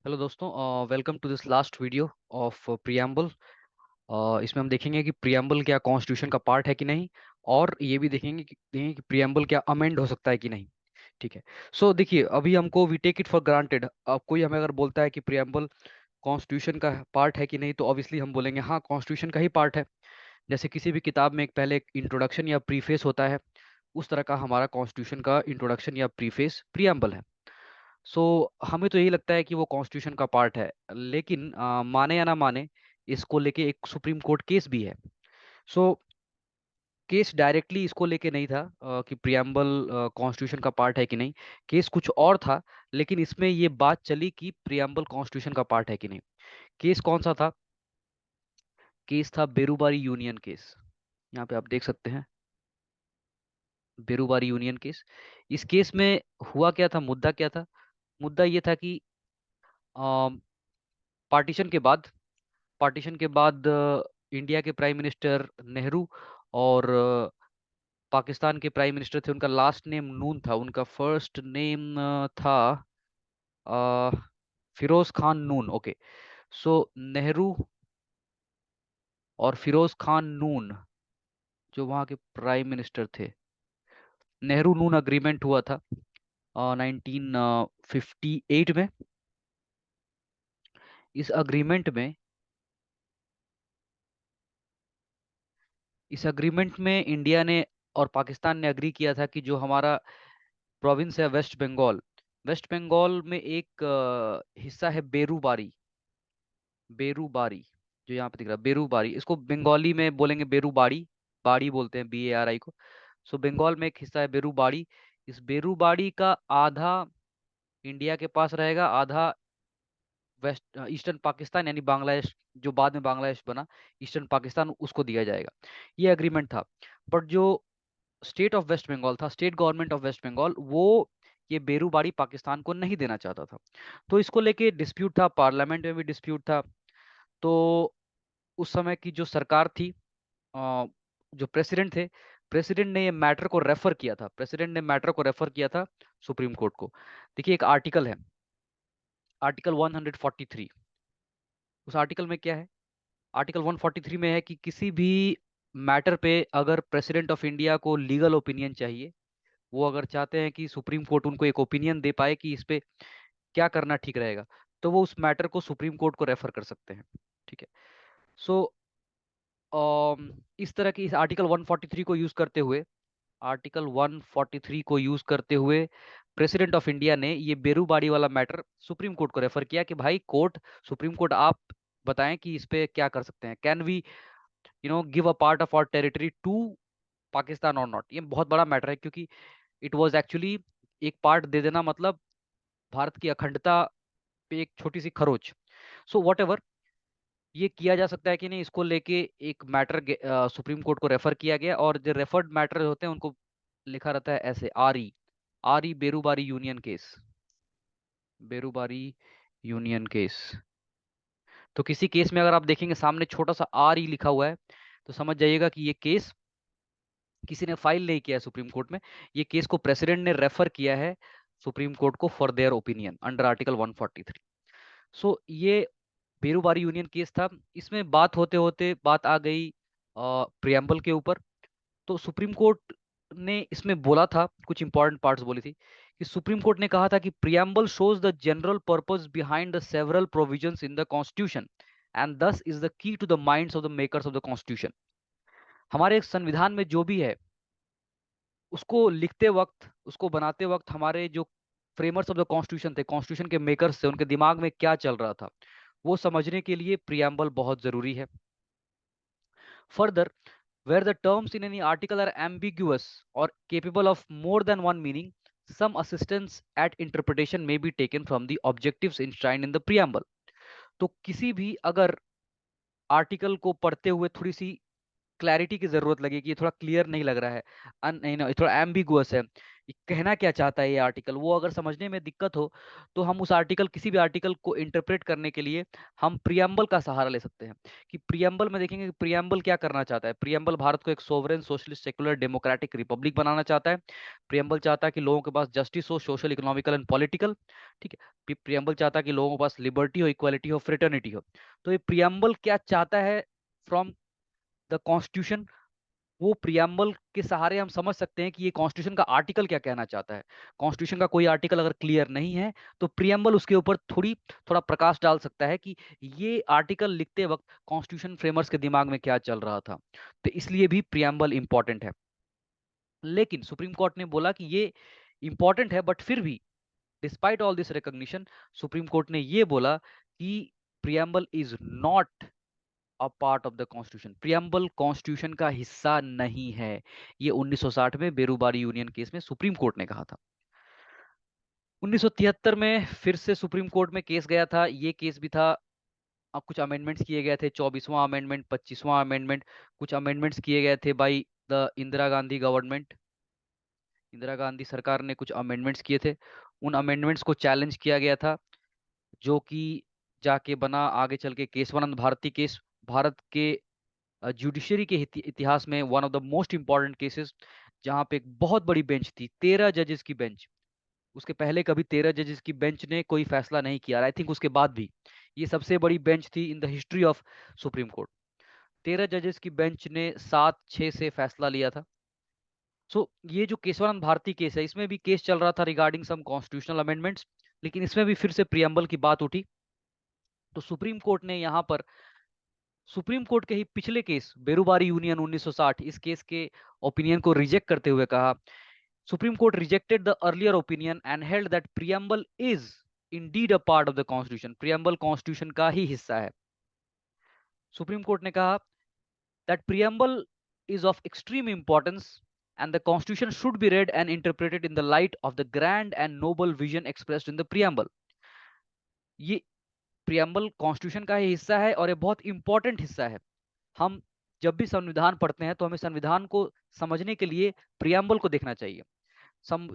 Hello दोस्तों, welcome to this last video of preamble. इसमें हम देखेंगे कि प्रियम्बल क्या कॉन्स्टिट्यूशन का पार्ट है कि नहीं, और ये भी देखेंगे कि प्रियम्बल क्या अमेंड हो सकता है कि नहीं। ठीक है। सो देखिए, अभी हमको we take it for granted. अब कोई हमें अगर बोलता है कि प्रियम्बल कॉन्स्टिट्यूशन का पार्ट है कि नहीं, तो ऑब्वियसली हम बोलेंगे हाँ, कॉन्स्टिट्यूशन का ही पार्ट है। जैसे किसी भी किताब में एक पहले एक इंट्रोडक्शन या प्रीफेस होता है, उस तरह का हमारा कॉन्स्टिट्यूशन का इंट्रोडक्शन या प्रीफेस प्रियम्बल है। सो हमें तो यही लगता है कि वो कॉन्स्टिट्यूशन का पार्ट है, लेकिन माने या ना माने, इसको लेके एक सुप्रीम कोर्ट केस भी है। सो केस डायरेक्टली इसको लेके नहीं था कि प्रियम्बल कॉन्स्टिट्यूशन का पार्ट है कि नहीं। केस कुछ और था, लेकिन इसमें ये बात चली कि प्रियम्बल कॉन्स्टिट्यूशन का पार्ट है कि नहीं। केस कौन सा था? केस था बेरूबारी यूनियन केस। यहाँ पे आप देख सकते हैं, बेरूबारी यूनियन केस। इस केस में हुआ क्या था, मुद्दा क्या था? मुद्दा ये था कि पार्टीशन के बाद इंडिया के प्राइम मिनिस्टर नेहरू और पाकिस्तान के प्राइम मिनिस्टर थे, उनका लास्ट नेम नून था, उनका फर्स्ट नेम था अ, फिरोज खान नून। ओके। सो नेहरू और फिरोज खान नून, जो वहाँ के प्राइम मिनिस्टर थे, नेहरू नून अग्रीमेंट हुआ था 1958 में। इस अग्रीमेंट में इस अग्रीमेंट में इंडिया ने और पाकिस्तान ने अग्री किया था कि जो हमारा प्रोविंस है वेस्ट बंगाल, वेस्ट बंगाल में एक हिस्सा है बेरूबारी। बेरूबारी, जो यहाँ पे दिख रहा है बेरूबारी, इसको बंगाली में बोलेंगे बेरूबाड़ी। बाड़ी बोलते हैं, BARI को। सो बंगाल में एक हिस्सा है बेरूबाड़ी। इस बेरूबाड़ी का आधा इंडिया के पास रहेगा, आधा वेस्ट ईस्टर्न पाकिस्तान यानी बांग्लादेश, जो बाद में बांग्लादेश बना, ईस्टर्न पाकिस्तान, उसको दिया जाएगा। ये एग्रीमेंट था। बट जो स्टेट ऑफ वेस्ट बंगाल था, state government of West Bengal, वो ये बेरूबाड़ी पाकिस्तान को नहीं देना चाहता था। तो इसको लेके डिस्प्यूट था, पार्लियामेंट में भी डिस्प्यूट था। तो उस समय की जो सरकार थी, जो प्रेसिडेंट थे, प्रेसिडेंट ने ये मैटर को रेफर किया था, सुप्रीम कोर्ट को। देखिए, एक आर्टिकल है, आर्टिकल 143। उस आर्टिकल में क्या है? आर्टिकल 143 में है कि किसी भी मैटर पे अगर प्रेसिडेंट ऑफ इंडिया को लीगल ओपिनियन चाहिए, वो अगर चाहते हैं कि सुप्रीम कोर्ट उनको एक ओपिनियन दे पाए कि इस पे क्या करना ठीक रहेगा, तो वो उस मैटर को सुप्रीम कोर्ट को रेफर कर सकते हैं। ठीक है। सो इस तरह की इस आर्टिकल 143 को यूज करते हुए, आर्टिकल 143 को यूज करते हुए प्रेसिडेंट ऑफ इंडिया ने ये बेरूबाड़ी वाला मैटर सुप्रीम कोर्ट को रेफर किया कि भाई कोर्ट, सुप्रीम कोर्ट, आप बताएं कि इस पे क्या कर सकते हैं। Can we give a part of our territory to Pakistan और नॉट? ये बहुत बड़ा मैटर है, क्योंकि इट वाज एक्चुअली एक पार्ट दे देना मतलब भारत की अखंडता पे एक छोटी सी खरोच। सो वट एवर, ये किया जा सकता है कि नहीं, इसको लेके एक मैटर सुप्रीम कोर्ट को रेफर किया गया, और जो रेफर्ड मैटर होते हैं उनको लिखा रहता है ऐसे, RE Berubari union case, Berubari union case. तो किसी केस में अगर आप देखेंगे सामने छोटा सा RE लिखा हुआ है, तो समझ जाइएगा कि ये केस किसी ने फाइल नहीं किया है सुप्रीम कोर्ट में। ये केस को प्रेसिडेंट ने रेफर किया है सुप्रीम कोर्ट को for their opinion under article 143। सो ये बेरूबारी यूनियन केस था। इसमें बात होते होते बात आ गई प्रियम्बल के ऊपर। तो सुप्रीम कोर्ट ने इसमें बोला था, कुछ इंपॉर्टेंट पार्ट्स बोली थी, कि सुप्रीम कोर्ट ने कहा था कि preamble shows the general purpose behind the several provisions in the constitution and this is the key to the minds of the makers of the constitution. हमारे संविधान में जो भी है, उसको लिखते वक्त, उसको बनाते वक्त, हमारे जो फ्रेमर्स ऑफ द कॉन्स्टिट्यूशन थे, कॉन्स्टिट्यूशन के मेकर्स थे, उनके दिमाग में क्या चल रहा था, वो समझने के लिए प्रियम्बल बहुत जरूरी है। Further, where the terms in any article are ambiguous or capable of more than one meaning, some assistance at interpretation may be taken from the objectives enshrined in the preamble. तो किसी भी अगर article को पढ़ते हुए थोड़ी सी clarity की जरूरत लगे कि ये थोड़ा क्लियर नहीं लग रहा है, थोड़ा एम्बिगुअस है, ये कहना क्या चाहता है ये आर्टिकल, वो अगर समझने में दिक्कत हो तो हम उस आर्टिकल, किसी भी आर्टिकल को इंटरप्रेट करने के लिए हम प्रियम्बल का सहारा ले सकते हैं। कि प्रियम्बल में देखेंगे कि प्रियम्बल क्या करना चाहता है। प्रियम्बल भारत को एक sovereign socialist secular democratic republic बनाना चाहता है। प्रियम्बल चाहता है कि लोगों के पास जस्टिस हो, सोशल, इकोनॉमिकल एंड पॉलिटिकल। ठीक है, प्रियम्बल चाहता है कि लोगों के पास लिबर्टी हो, इक्वालिटी हो, फ्रेटर्निटी हो। तो ये प्रियम्बल क्या चाहता है फ्रॉम द कॉन्स्टिट्यूशन, वो प्रियम्बल के सहारे हम समझ सकते हैं कि ये कॉन्स्टिट्यूशन का आर्टिकल क्या कहना चाहता है। कॉन्स्टिट्यूशन का कोई आर्टिकल अगर क्लियर नहीं है तो प्रियम्बल उसके ऊपर थोड़ा प्रकाश डाल सकता है कि ये आर्टिकल लिखते वक्त कॉन्स्टिट्यूशन फ्रेमर्स के दिमाग में क्या चल रहा था। तो इसलिए भी प्रियम्बल इंपॉर्टेंट है। लेकिन सुप्रीम कोर्ट ने बोला कि ये इंपॉर्टेंट है, बट फिर भी despite all this recognition, supreme court ने ये बोला कि preamble is not a part of the constitution. Preamble constitution का हिस्सा नहीं है। ये 1960 में बेरूबारी यूनियन केस में सुप्रीम कोर्ट ने कहा था। 1973 में फिर से सुप्रीम कोर्ट में केस गया था। ये केस भी था, अब कुछ अमेंडमेंट्स किए गए थे, 24वां अमेंडमेंट, 25वां अमेंडमेंट, कुछ अमेंडमेंट्स किए गए थे by the Indira Gandhi government. Indira Gandhi सरकार ने कुछ अमेंडमेंट्स किए थे, उन अमेंडमेंट्स को चैलेंज किया गया था, जो कि जाके बना आगे चल के केशवानंद भारती केस। भारत के जुडिशरी के इतिहास में one of the most important cases, जहां पे एक बहुत बड़ी बेंच थी, 13 जजेस की बेंच। उसके पहले कभी 13 जजेस की बेंच ने कोई फैसला नहीं किया, आई थिंक उसके बाद भी ये सबसे बड़ी बेंच थी in the history of supreme court. 13 जजेस की बेंच ने 7-6 से फैसला लिया था। सो ये जो केशवानंद भारती केस है, इसमें भी केस चल रहा था रिगार्डिंग सम कॉन्स्टिट्यूशनल अमेंडमेंट्स, लेकिन इसमें भी फिर से प्रियम्बल की बात उठी। तो सुप्रीम कोर्ट ने यहाँ पर सुप्रीम कोर्ट के ही पिछले केस बेरूबारी यूनियन 1960, इस केस के ओपिनियन को रिजेक्ट करते हुए कहा, supreme court rejected the earlier opinion and held that preamble is indeed a part of the constitution. Preamble constitution का ही हिस्सा है। सुप्रीम कोर्ट ने कहा that preamble is of extreme importance and the constitution should be read and interpreted in the light of the grand and noble vision expressed in the preamble। ये preamble constitution का ही हिस्सा है और ये बहुत important हिस्सा है। हम जब भी संविधान पढ़ते हैं तो हमें संविधान को समझने के लिए प्रियम्बल को देखना चाहिए।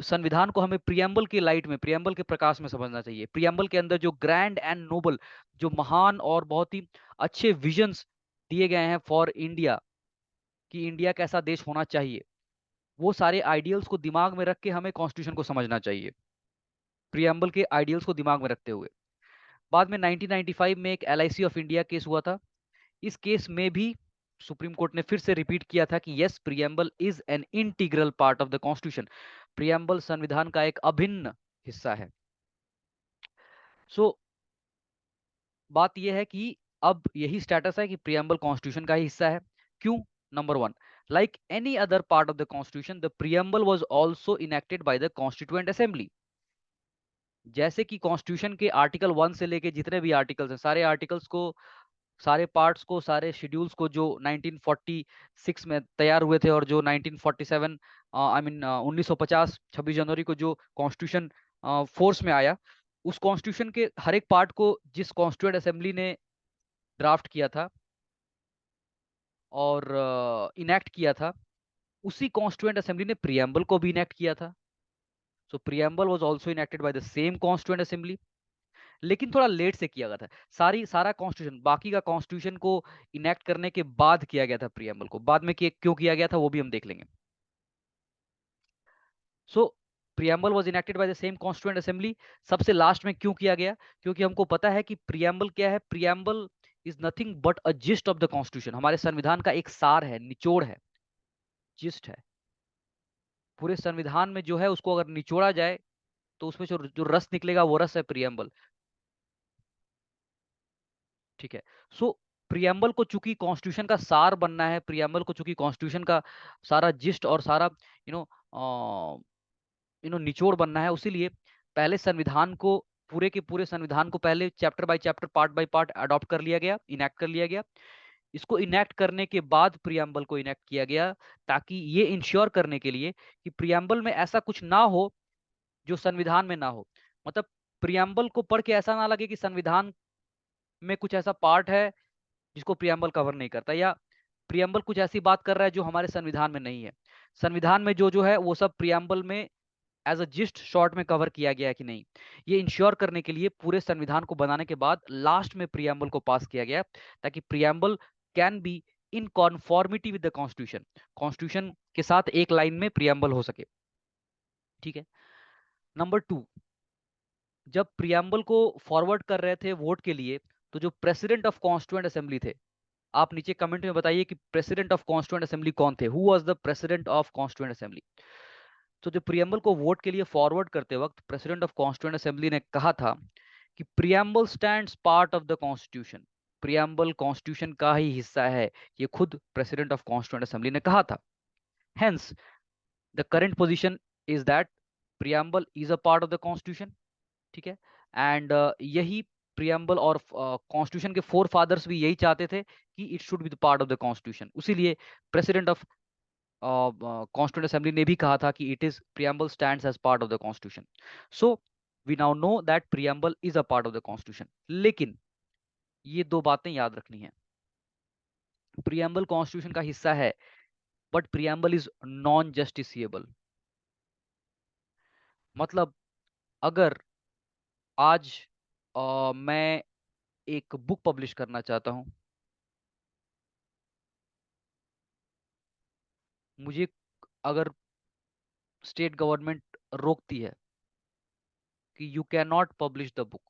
संविधान को हमें प्रियम्बल की लाइट में, प्रियम्बल के प्रकाश में समझना चाहिए। प्रियम्बल के अंदर जो ग्रैंड एंड नोबल, जो महान और बहुत ही अच्छे विजन्स दिए गए हैं फॉर इंडिया, कि इंडिया कैसा देश होना चाहिए, वो सारे आइडियल्स को दिमाग में रख के हमें कॉन्स्टिट्यूशन को समझना चाहिए, प्रियम्बल के आइडियल्स को दिमाग में रखते हुए। बाद में 1995 में एक LIC ऑफ इंडिया केस हुआ था। इस केस में भी सुप्रीम कोर्ट ने फिर से रिपीट किया था कि yes, preamble is an integral part of the constitution. Preamble संविधान का एक अभिन्न हिस्सा है। सो बात यह है कि अब यही स्टेटस है कि प्रियम्बल कॉन्स्टिट्यूशन का ही हिस्सा है। क्यों? Number one, like any other part of the constitution, the preamble was also enacted by the constituent assembly. जैसे कि कॉन्स्टिट्यूशन के आर्टिकल 1 से लेके जितने भी आर्टिकल्स हैं, सारे आर्टिकल्स को, सारे पार्ट्स को, सारे शेड्यूल्स को जो 1946 में तैयार हुए थे, और जो 1947 आई मीन 1950 26 जनवरी को जो कॉन्स्टिट्यूशन फोर्स में आया, उस कॉन्स्टिट्यूशन के हर एक पार्ट को जिस कॉन्स्टिट्यूएंट असेंबली ने ड्राफ्ट किया था और इनेक्ट किया था, उसी कॉन्स्टिट्यूएंट असेंबली ने प्रियम्बल को भी इनेक्ट किया था। So preamble was also enacted by the same constituent assembly, लेकिन थोड़ा लेट से किया गया था। सारा कॉन्स्टिट्यूशन, बाकी का कॉन्स्टिट्यूशन को इनेक्ट करने के बाद किया गया था प्रियम्बल को। बाद में क्यों किया गया था वो भी हम देख लेंगे। So preamble was enacted by the same constituent assembly. सबसे लास्ट में क्यों किया गया? क्योंकि हमको पता है कि प्रियम्बल क्या है। Preamble is nothing but a gist of the constitution. हमारे संविधान का एक सार है, निचोड़ है, जिस्ट है। पूरे संविधान में जो है उसको अगर निचोड़ा जाए तो उसमें जो जो रस निकलेगा वो रस है प्रियम्बल। ठीक है। सो प्रियम्बल को चूंकि कॉन्स्टिट्यूशन का सार बनना है, प्रियम्बल को चूंकि कॉन्स्टिट्यूशन का सारा जिस्ट और सारा यू नो निचोड़ बनना है, उसीलिए पहले संविधान को, पूरे के पूरे संविधान को पहले chapter by chapter, part by part adopt कर लिया गया, इनेक्ट कर लिया गया। इसको इनेक्ट करने के बाद प्रियम्बल को इनेक्ट किया गया, ताकि ये इंश्योर करने के लिए कि प्रियम्बल में ऐसा कुछ ना हो जो संविधान में ना हो। मतलब प्रियम्बल को पढ़ के ऐसा ना लगे कि संविधान में कुछ ऐसा पार्ट है जिसको प्रियम्बल कवर नहीं करता, या प्रियम्बल कुछ ऐसी बात कर रहा है जो हमारे संविधान में नहीं है। संविधान में जो जो है वो सब प्रियम्बल में एज अ जिस्ट शॉर्ट में कवर किया गया है कि नहीं, ये इंश्योर करने के लिए पूरे संविधान को बनाने के बाद लास्ट में प्रियम्बल को पास किया गया, ताकि preamble can be in conformity with the constitution, constitution के साथ एक लाइन में प्रियम्बल हो सके। ठीक है। नंबर 2, जब प्रियम्बल को फॉरवर्ड कर रहे थे वोट के लिए, तो जो प्रेसिडेंट ऑफ कॉन्स्टिट्यूएंट असेंबली थे, आप नीचे कमेंट में बताइए कि प्रेसिडेंट ऑफ कॉन्स्टिट्यूएंट असेंबली कौन थे, who was the president of constituent assembly. तो जो प्रियम्बल को वोट के लिए फॉरवर्ड करते वक्त प्रेसिडेंट ऑफ कॉन्स्टिट्यूएंट असेंबली ने कहा था कि preamble stands part of the constitution, preamble constitution का ही हिस्सा है, ये खुद प्रेसिडेंट ऑफ कॉन्स्टिट्यूएंट असेंबली ने कहा था। Hence the current position is that preamble is a part of the constitution. ठीक है। एंड यही प्रियम्बल और कॉन्स्टिट्यूशन के फोर फादर्स भी यही चाहते थे कि it should be the part of the constitution, इसीलिए प्रेसिडेंट ऑफ कॉन्स्टिट्यूंट असेंबली ने भी कहा था कि it is preamble stands as part of the constitution. So we now know that preamble is a part of the constitution. लेकिन ये दो बातें याद रखनी है, प्रियम्बल कॉन्स्टिट्यूशन का हिस्सा है, but preamble is non justiciable. मतलब अगर आज मैं एक बुक पब्लिश करना चाहता हूं, मुझे अगर स्टेट गवर्नमेंट रोकती है कि you can not publish the book,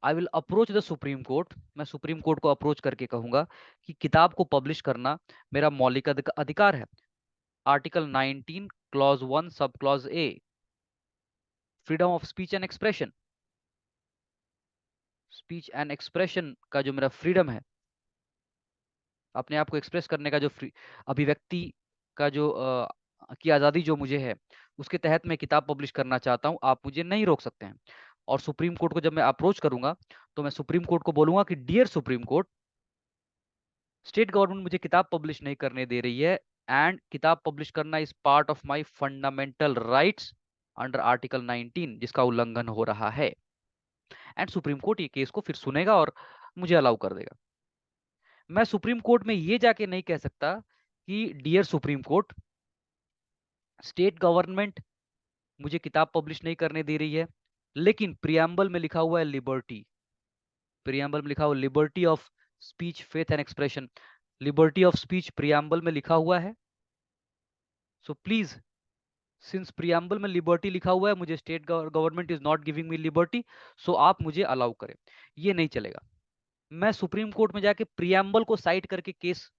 I will approach the supreme court, मैं सुप्रीम कोर्ट को अप्रोच करके कहूंगा कि किताब को पब्लिश करना मेरा मौलिक अधिकार है। Article 19 clause 1 sub clause A, freedom of speech and expression, speech and expression का जो मेरा फ्रीडम है, अपने आप को एक्सप्रेस करने का जो अभिव्यक्ति का जो की आज़ादी जो मुझे है, उसके तहत मैं किताब पब्लिश करना चाहता हूं, आप मुझे नहीं रोक सकते हैं। और सुप्रीम कोर्ट को जब मैं अप्रोच करूंगा, तो मैं सुप्रीम कोर्ट को बोलूंगा कि dear supreme court, state government मुझे किताब पब्लिश नहीं करने दे रही है, एंड किताब पब्लिश करना is part of my fundamental rights under article 19, जिसका उल्लंघन हो रहा है। एंड सुप्रीम कोर्ट ये केस को फिर सुनेगा और मुझे अलाउ कर देगा। मैं सुप्रीम कोर्ट में ये जाके नहीं कह सकता कि dear supreme court, state government मुझे किताब पब्लिश नहीं करने दे रही है, लेकिन प्रियम्बल में लिखा हुआ है लिबर्टी, प्रियम्बल में लिखा हुआ liberty of speech faith and expression, liberty of speech preamble में लिखा हुआ है। सो प्लीज, सिंस प्रियम्बल में लिबर्टी लिखा हुआ है, मुझे state government is not giving me liberty, so आप मुझे अलाउ करें। ये नहीं चलेगा। मैं सुप्रीम कोर्ट में जाके प्रियम्बल को साइट करके केस,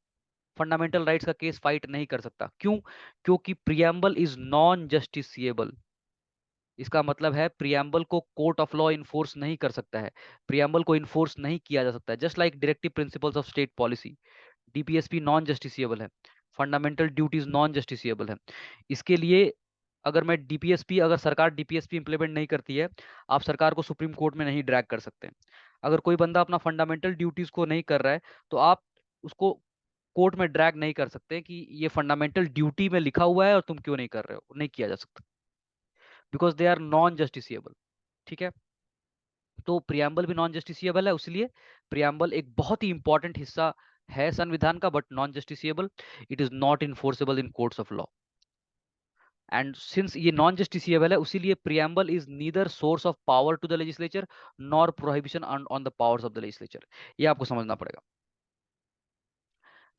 फंडामेंटल राइट्स का केस फाइट नहीं कर सकता। क्यों? क्योंकि प्रियम्बल इज नॉन जस्टिसिएबल। इसका मतलब है प्रियम्बल को कोर्ट ऑफ लॉ इन्फोर्स नहीं कर सकता है, प्रियम्बल को इन्फोर्स नहीं किया जा सकता है। Just like directive principles of state policy, DPSP non justiciable है, फंडामेंटल ड्यूटीज नॉन जस्टिसिएबल है। इसके लिए अगर मैं डीपीएसपी, अगर सरकार डीपीएसपी इंप्लीमेंट नहीं करती है, आप सरकार को सुप्रीम कोर्ट में नहीं ड्रैग कर सकते। अगर कोई बंदा अपना फंडामेंटल ड्यूटीज को नहीं कर रहा है, तो आप उसको कोर्ट में ड्रैग नहीं कर सकते कि ये फंडामेंटल ड्यूटी में लिखा हुआ है और तुम क्यों नहीं कर रहे हो, नहीं किया जा सकता, because they are non justiciable. ठीक है। तो प्रियम्बल भी नॉन जस्टिसिएबल है, इसलिए प्रियम्बल एक बहुत ही इंपॉर्टेंट हिस्सा है संविधान का, but non justiciable, it is not enforceable in courts of law. And since ये नॉन जस्टिसिएबल है, उसीलिए preamble is neither source of power to the legislature nor prohibition on the powers of the legislature. ये आपको समझना पड़ेगा।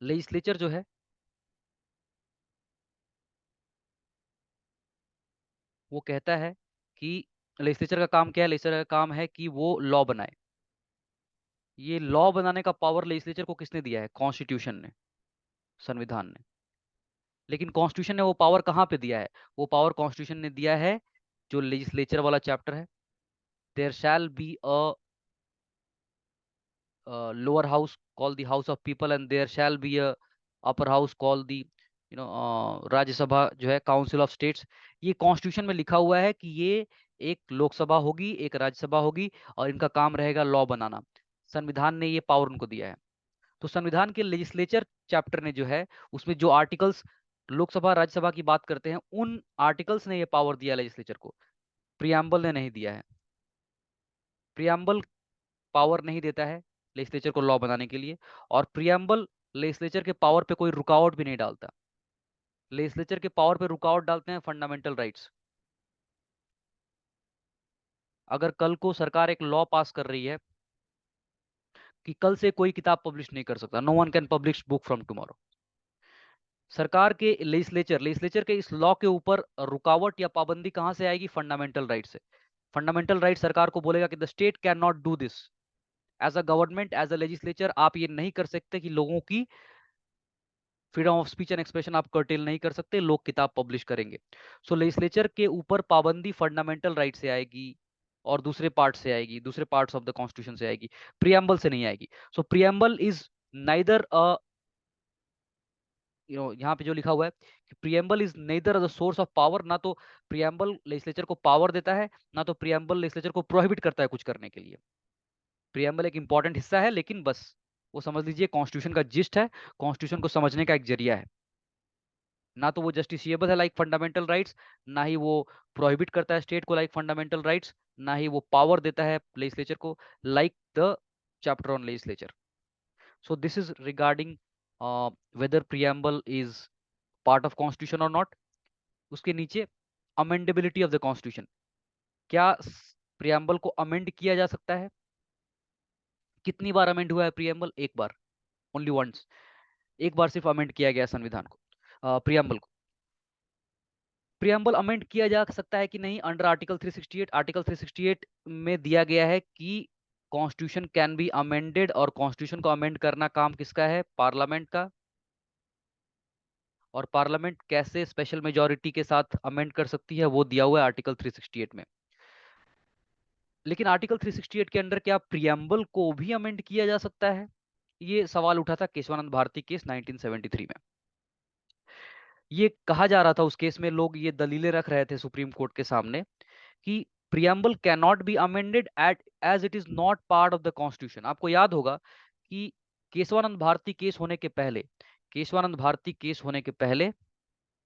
Legislature जो है वो कहता है कि लेजिस्लेचर का काम क्या है, लेजिस्लेचर का काम है कि वो लॉ बनाए। ये लॉ बनाने का पावर लेजिस्लेचर को किसने दिया है? कॉन्स्टिट्यूशन ने, संविधान ने। लेकिन कॉन्स्टिट्यूशन ने वो पावर कहाँ पे दिया है? वो पावर कॉन्स्टिट्यूशन ने दिया है जो लेजिस्लेचर वाला चैप्टर है, there shall be a lower house called the house of people and there shall be a upper house called the राज्य सभा जो है काउंसिल ऑफ स्टेट्स। ये कॉन्स्टिट्यूशन में लिखा हुआ है कि ये एक लोकसभा होगी, एक राज्यसभा होगी, और इनका काम रहेगा लॉ बनाना। संविधान ने ये पावर उनको दिया है। तो संविधान के लेजिस्लेचर चैप्टर ने जो है, उसमें जो आर्टिकल्स लोकसभा राज्यसभा की बात करते हैं, उन आर्टिकल्स ने ये पावर दिया लेजिस्लेचर को, प्रियम्बल ने नहीं दिया है। प्रियम्बल पावर नहीं देता है लेजिस्लेचर को लॉ बनाने के लिए, और प्रियम्बल लेजिस्लेचर के पावर पे कोई रुकावट भी नहीं डालता। लेजिस्लेचर के पावर पे रुकावट डालते हैं फंडामेंटल राइट्स। अगर कल को सरकार एक लॉ पास कर रही है कि कल से कोई किताब पब्लिश नहीं कर सकता, no one can publish book from tomorrow, सरकार के लेजिस्लेचर के इस लॉ के ऊपर रुकावट या पाबंदी कहां से आएगी? फंडामेंटल राइट से। फंडामेंटल राइट सरकार को बोलेगा कि the state can not do this, as a government, as a legislature आप ये नहीं कर सकते कि लोगों की freedom of speech and expression आप कर्टेल नहीं कर सकते, लोग किताब पब्लिश करेंगे। सो लेजिस्लेचर के ऊपर पाबंदी फंडामेंटल राइट से आएगी और दूसरे पार्ट से आएगी, दूसरे पार्ट्स ऑफ द कॉन्स्टिट्यूशन से आएगी, प्रियम्बल से नहीं आएगी। सो प्रियम्बल इज नाइदर अ, यहाँ पे जो लिखा हुआ है कि preamble is nether the source of power, ना तो प्रियम्बल लेजिस्लेचर को पावर देता है, ना तो प्रियम्बल लेजिस्लेचर को प्रोहिबिट करता है कुछ करने के लिए। प्रियम्बल एक इंपॉर्टेंट हिस्सा है, लेकिन बस वो समझ लीजिए कॉन्स्टिट्यूशन का जिस्ट है, कॉन्स्टिट्यूशन को समझने का एक जरिया है। ना तो वो जस्टिसिएबल है लाइक फंडामेंटल राइट्स, ना ही वो प्रोहिबिट करता है स्टेट को लाइक फंडामेंटल राइट्स, ना ही वो पावर देता है लेजिस्लेचर को like the chapter on legislature. So this is regarding whether preamble is part of constitution और नॉट। उसके नीचे अमेंडेबिलिटी ऑफ द कॉन्स्टिट्यूशन, क्या प्रियम्बल को अमेंड किया जा सकता है? कितनी बार अमेंड हुआ है प्रियम्बल? एक बार, ओनली वंस, एक बार सिर्फ अमेंड किया गया संविधान को, प्रियम्बल को। प्रियम्बल अमेंड किया जा सकता है कि नहीं? अंडर आर्टिकल 368, आर्टिकल 368 में दिया गया है कि कॉन्स्टिट्यूशन कैन बी अमेंडेड, और कॉन्स्टिट्यूशन को अमेंड करना काम किसका है? पार्लियामेंट का। और पार्लियामेंट कैसे स्पेशल मेजॉरिटी के साथ अमेंड कर सकती है, वो दिया हुआ है आर्टिकल 368 में। लेकिन आर्टिकल 368 के अंडर क्या प्रियम्बल को भी अमेंड किया जा सकता है? ये सवाल उठा था केशवानंद भारती केस 1973 में। ये कहा जा रहा था उस केस में, लोग ये दलीलें रख रहे थे सुप्रीम कोर्ट के सामने कि preamble can not be amended at as it is not part of the constitution. आपको याद होगा कि केशवानंद भारती केस होने के पहले, केशवानंद भारती केस होने के पहले,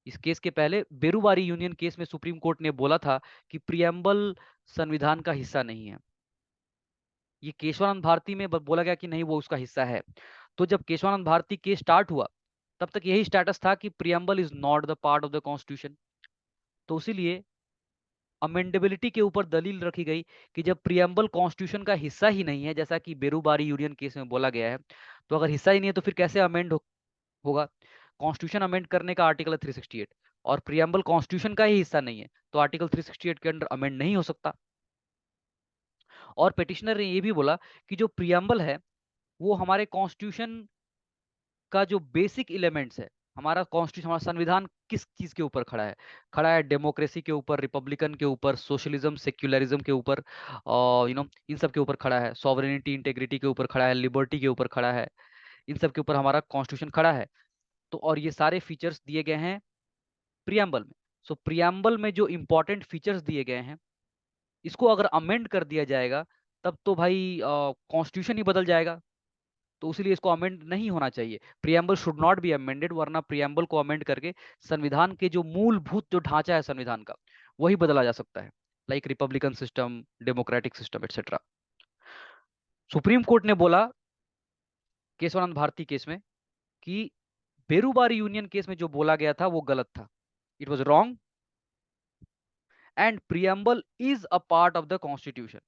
इस केस के पहले बेरूबारी यूनियन केस में सुप्रीम कोर्ट ने बोला था कि प्रियम्बल संविधान का हिस्सा नहीं है। ये केशवानंद भारती में बोला गया कि नहीं, वो उसका हिस्सा है। तो जब केशवानंद भारती केस स्टार्ट हुआ, तब तक यही स्टेटस था कि preamble is not the part of the constitution. तो इसीलिए अमेंडेबिलिटी के ऊपर दलील रखी गई कि जब प्रियम्बल कॉन्स्टिट्यूशन का हिस्सा ही नहीं है, जैसा कि बेरूबारी यूनियन केस में बोला गया है, तो अगर हिस्सा ही नहीं है तो फिर कैसे अमेंड होगा? कॉन्स्टिट्यूशन अमेंड करने का आर्टिकल 368, और प्रियम्बल कॉन्स्टिट्यूशन का ही हिस्सा नहीं है, तो आर्टिकल 368 के अंडर अमेंड नहीं हो सकता। और पिटिशनर ने ये भी बोला कि जो प्रियम्बल है वो हमारे कॉन्स्टिट्यूशन का जो बेसिक एलिमेंट्स है, हमारा कॉन्स्टिट्यूशन, हमारा संविधान किस चीज के ऊपर खड़ा है? खड़ा है डेमोक्रेसी के ऊपर, रिपब्लिकन के ऊपर, सोशलिज्म, सेक्युलरिज्म के ऊपर, और इन सब के ऊपर खड़ा है, सॉवरेनिटी इंटेग्रिटी के ऊपर खड़ा है, लिबर्टी के ऊपर खड़ा है, इन सब के ऊपर हमारा कॉन्स्टिट्यूशन खड़ा है। तो और ये सारे फीचर्स दिए गए हैं प्रियम्बल में। सो प्रियम्बल में जो इंपॉर्टेंट फीचर्स दिए गए हैं, इसको अगर अमेंड कर दिया जाएगा, तब तो भाई कॉन्स्टिट्यूशन ही बदल जाएगा। तो इसलिए इसको अमेंड नहीं होना चाहिए, preamble should not be amended, वरना प्रियम्बल को अमेंड करके संविधान के जो मूलभूत जो ढांचा है संविधान का, वही बदला जा सकता है, like Republican system, democratic system, etcetera. Supreme court ने बोला केशवानंद भारती केस में कि बेरूबारी यूनियन केस में जो बोला गया था वो गलत था, it was wrong, and preamble is a part of the constitution.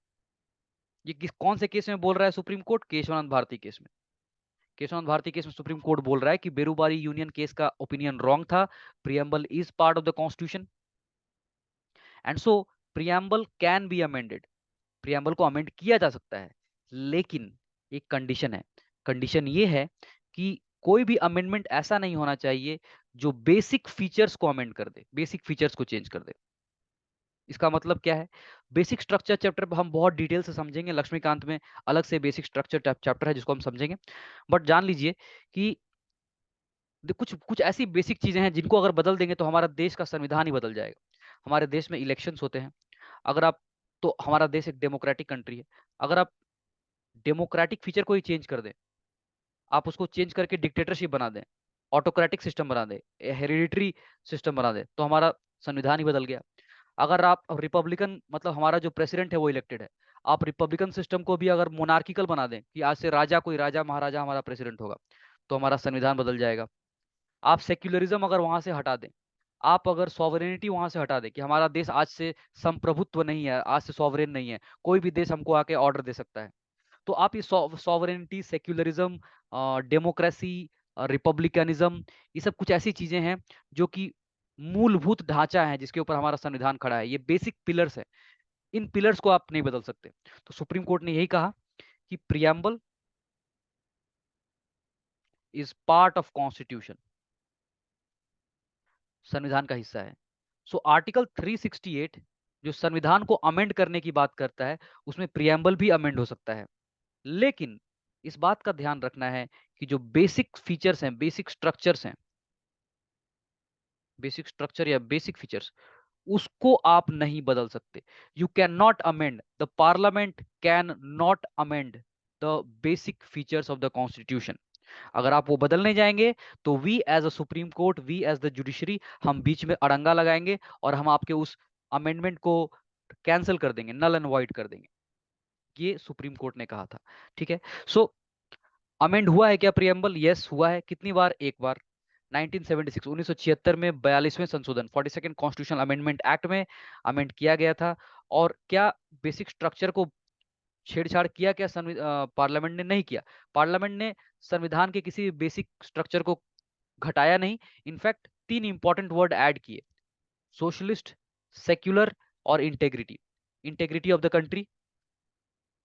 ये कौन से केस में बोल रहा है supreme court? Kesavananda Bharati case में। केशवानंद भारती केस में सुप्रीम कोर्ट बोल रहा है कि बेरूबारी यूनियन केस का ओपिनियन रॉन्ग था, preamble is part of the constitution, and so preamble can be amended, preamble को अमेंड किया जा सकता है। लेकिन एक कंडीशन है, कंडीशन ये है कि कोई भी अमेंडमेंट ऐसा नहीं होना चाहिए जो बेसिक फीचर्स को अमेंड कर दे, बेसिक फीचर्स को चेंज कर दे। इसका मतलब क्या है? बेसिक स्ट्रक्चर चैप्टर पर हम बहुत डिटेल से समझेंगे, लक्ष्मीकांत में अलग से बेसिक स्ट्रक्चर चैप्टर है जिसको हम समझेंगे। बट जान लीजिए कि कुछ कुछ ऐसी बेसिक चीजें हैं जिनको अगर बदल देंगे तो हमारा देश का संविधान ही बदल जाएगा। हमारे देश में इलेक्शंस होते हैं, अगर आप, तो हमारा देश एक डेमोक्रेटिक कंट्री है, अगर आप डेमोक्रेटिक फीचर को ही चेंज कर दें, आप उसको चेंज करके डिक्टेटरशिप बना दें, ऑटोक्रेटिक सिस्टम बना दें, हेरिडिटरी सिस्टम बना दें, तो हमारा संविधान ही बदल गया। अगर आप रिपब्लिकन, मतलब हमारा जो प्रेसिडेंट है वो इलेक्टेड है, आप रिपब्लिकन सिस्टम को भी अगर मोनार्किकल बना दें कि आज से राजा, कोई राजा महाराजा हमारा प्रेसिडेंट होगा, तो हमारा संविधान बदल जाएगा। आप सेक्युलरिज्म अगर वहां से हटा दें, आप अगर सॉवरेनिटी वहां से हटा दे कि हमारा देश आज से संप्रभुत्व नहीं है, आज से सॉवरेन नहीं है, कोई भी देश हमको आके ऑर्डर दे सकता है, तो आप ये सॉवरेनिटी, सेक्युलरिज्म, डेमोक्रेसी, रिपब्लिकनिज्म, ये सब कुछ ऐसी चीजें हैं जो कि मूलभूत ढांचा है जिसके ऊपर हमारा संविधान खड़ा है, ये बेसिक पिलर्स है। इन पिलर्स को आप नहीं बदल सकते। तो सुप्रीम कोर्ट ने यही कहा कि preamble is part of constitution, संविधान का हिस्सा है। सो आर्टिकल 368 जो संविधान को अमेंड करने की बात करता है, उसमें प्रियम्बल भी अमेंड हो सकता है। लेकिन इस बात का ध्यान रखना है कि जो बेसिक फीचर्स हैं, बेसिक स्ट्रक्चर्स हैं, बेसिक स्ट्रक्चर या बेसिक फीचर्स, उसको आप नहीं बदल सकते। You can not amend, the parliament can not amend the basic features of the constitution. अगर आप वो बदलने जाएंगे तो we as a supreme court, we as the judiciary, हम बीच में अड़ंगा लगाएंगे और हम आपके उस अमेंडमेंट को कैंसिल कर देंगे, नल एंड वाइड कर देंगे। ये सुप्रीम कोर्ट ने कहा था। ठीक है। सो अमेंड हुआ है क्या प्रियम्बल? यस हुआ है। कितनी बार? एक बार, 1976 1976 में 42वें संशोधन 42nd कॉन्स्टिट्यूशनल अमेंडमेंट एक्ट में अमेंड किया गया था। और क्या बेसिक स्ट्रक्चर को छेड़छाड़ किया क्या पार्लियामेंट ने? नहीं किया। पार्लियामेंट ने संविधान के किसी बेसिक स्ट्रक्चर को घटाया नहीं। इनफैक्ट तीन इंपॉर्टेंट वर्ड ऐड किए: सोशलिस्ट, सेक्युलर और integrity. Integrity of the country,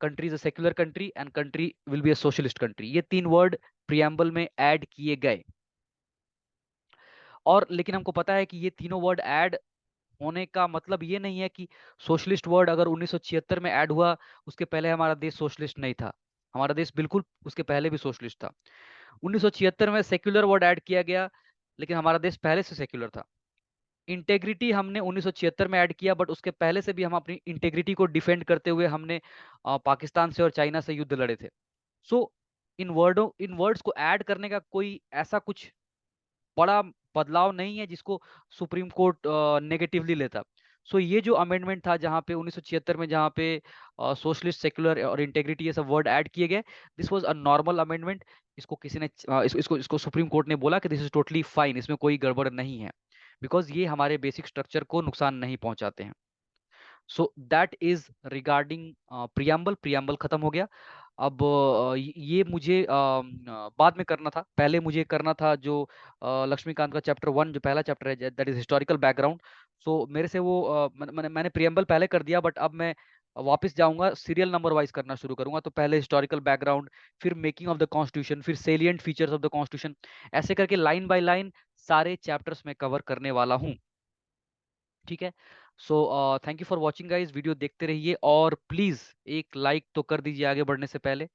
country is a secular country and country will be a socialist country, ये तीन वर्ड प्रियम्बल में ऐड किए गए। और लेकिन हमको पता है कि ये तीनों वर्ड ऐड होने का मतलब ये नहीं है कि सोशलिस्ट वर्ड अगर 1976 में ऐड हुआ, उसके पहले हमारा देश सोशलिस्ट नहीं था। हमारा देश बिल्कुल उसके पहले भी सोशलिस्ट था। 1976 में सेक्युलर वर्ड ऐड किया गया, लेकिन हमारा देश पहले से सेक्युलर था। इंटेग्रिटी हमने 1976 में ऐड किया, बट उसके पहले से भी हम अपनी इंटेग्रिटी को डिफेंड करते हुए हमने पाकिस्तान से और चाइना से युद्ध लड़े थे। सो इन वर्ड्स को ऐड करने का कोई ऐसा कुछ बड़ा बदलाव नहीं है जिसको सुप्रीम कोर्ट नेगेटिवली लेता। सो ये जो अमेंडमेंट था जहाँ पे 1976 में, जहाँ पे सोशलिस्ट, सेक्युलर और इंटेग्रिटी ये सब वर्ड ऐड किए गए, this was a normal amendment. इसको किसी ने इसको सुप्रीम कोर्ट ने बोला कि दिस इज टोटली फाइन, इसमें कोई गड़बड़ नहीं है, बिकॉज ये हमारे बेसिक स्ट्रक्चर को नुकसान नहीं पहुंचाते हैं। So that is regarding preamble. Preamble खत्म हो गया। अब ये मुझे बाद में करना था, पहले मुझे करना था जो लक्ष्मीकांत का चैप्टर 1 जो पहला चैप्टर है, दैट इज हिस्टोरिकल बैकग्राउंड। सो मेरे से वो मैंने प्रियम्बल पहले कर दिया, बट अब मैं वापस जाऊंगा, सीरियल नंबर वाइज करना शुरू करूंगा। तो पहले हिस्टोरिकल बैकग्राउंड, फिर मेकिंग ऑफ द कॉन्स्टिट्यूशन, फिर salient features of the constitution, ऐसे करके लाइन बाय लाइन सारे चैप्टर्स में कवर करने वाला हूँ। ठीक है। सो thank you for watching guys, video देखते रहिए और प्लीज एक लाइक तो कर दीजिए आगे बढ़ने से पहले,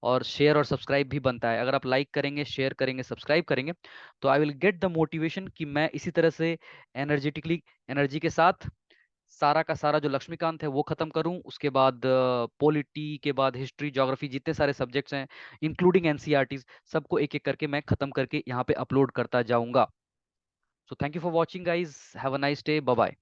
और शेयर और सब्सक्राइब भी बनता है। अगर आप लाइक करेंगे, शेयर करेंगे, सब्सक्राइब करेंगे, तो I will get the motivation कि मैं इसी तरह से एनर्जेटिकली, एनर्जी के साथ सारा का सारा जो लक्ष्मीकांत है वो खत्म करूं। उसके बाद पॉलिटी के बाद हिस्ट्री, ज्योग्राफी, जितने सारे सब्जेक्ट्स हैं इंक्लूडिंग एनसीईआरटीज, सबको एक एक करके मैं खत्म करके यहाँ पे अपलोड करता जाऊंगा। So thank you for watching guys, have a nice day, bye bye.